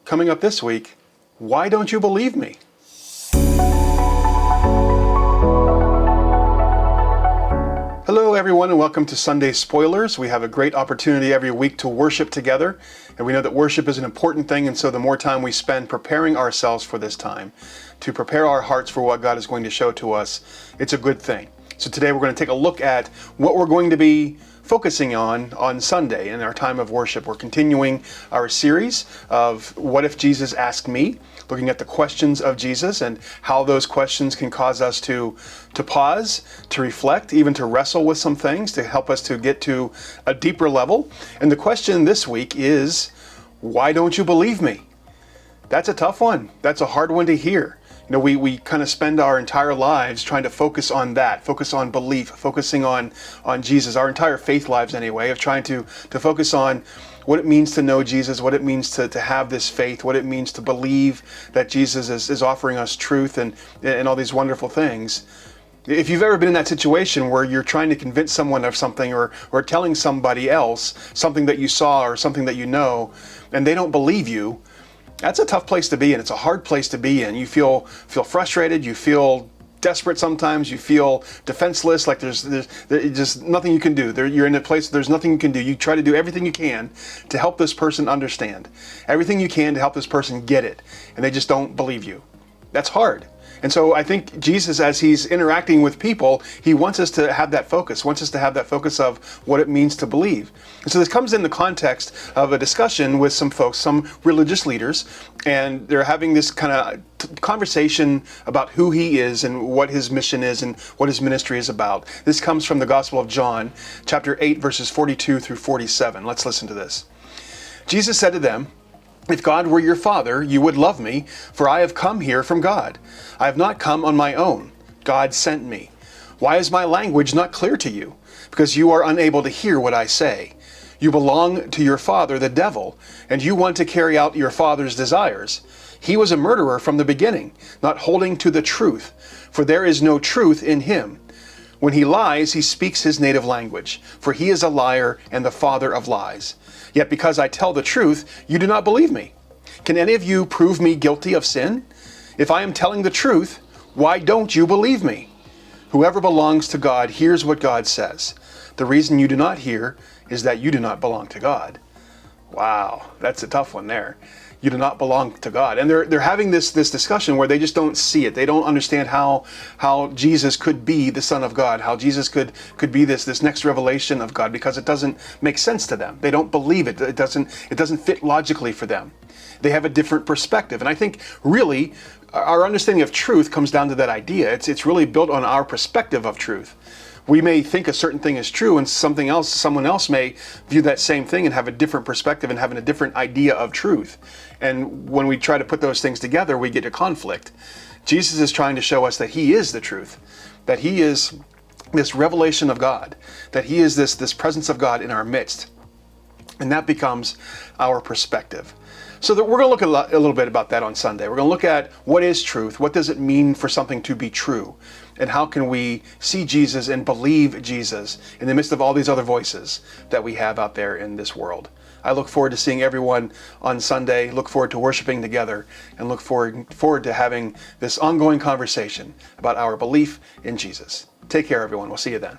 Coming up this week, why don't you believe me? Hello everyone and welcome to Sunday Spoilers. We have a great opportunity every week to worship together, and we know that worship is an important thing, and so the more time we spend preparing ourselves for this time, to prepare our hearts for what God is going to show to us, it's a good thing. So today we're going to take a look at what we're going to be focusing on Sunday in our time of worship. We're continuing our series of What If Jesus Asked Me, looking at the questions of Jesus and how those questions can cause us to pause, to reflect, even to wrestle with some things to help us to get to a deeper level. And the question this week is, why don't you believe me? That's a tough one. That's a hard one to hear. You know, we kind of spend our entire lives trying to focus on that, focus on belief, focusing on Jesus, our entire faith lives anyway, of trying to focus on what it means to know Jesus, what it means to have this faith, what it means to believe that Jesus is offering us truth and all these wonderful things. If you've ever been in that situation where you're trying to convince someone of something or telling somebody else something that you saw or something that you know, and they don't believe you, that's a tough place to be in. It's a hard place to be in. You feel frustrated, you feel desperate sometimes, you feel defenseless, like there's just nothing you can do. You're in a place there's nothing you can do. You try to do everything you can to help this person understand. Everything you can to help this person get it, and they just don't believe you. That's hard. And so I think Jesus, as he's interacting with people, he wants us to have that focus, wants us to have that focus of what it means to believe. And so this comes in the context of a discussion with some folks, some religious leaders, and they're having this kind of conversation about who he is and what his mission is and what his ministry is about. This comes from the Gospel of John, chapter 8, verses 42 through 47. Let's listen to this. Jesus said to them, "If God were your Father, you would love me, for I have come here from God. I have not come on my own. God sent me. Why is my language not clear to you? Because you are unable to hear what I say. You belong to your father, the devil, and you want to carry out your father's desires. He was a murderer from the beginning, not holding to the truth, for there is no truth in him. When he lies, he speaks his native language, for he is a liar and the father of lies. Yet because I tell the truth, you do not believe me. Can any of you prove me guilty of sin? If I am telling the truth, why don't you believe me? Whoever belongs to God hears what God says. The reason you do not hear is that you do not belong to God." Wow, that's a tough one there. You do not belong to God. And they're having this discussion where they just don't see it. They don't understand how Jesus could be the Son of God, how Jesus could be this next revelation of God, because it doesn't make sense to them. They don't believe it. It doesn't fit logically for them. They have a different perspective. And I think really our understanding of truth comes down to that idea. It's really built on our perspective of truth. We may think a certain thing is true, and someone else may view that same thing and have a different perspective and having a different idea of truth. And when we try to put those things together, we get a conflict. Jesus is trying to show us that he is the truth, that he is this revelation of God, that he is this presence of God in our midst. And that becomes our perspective. So that we're going to look a little bit about that on Sunday. We're going to look at what is truth, what does it mean for something to be true, and how can we see Jesus and believe Jesus in the midst of all these other voices that we have out there in this world. I look forward to seeing everyone on Sunday, look forward to worshiping together, and look forward to having this ongoing conversation about our belief in Jesus. Take care, everyone. We'll see you then.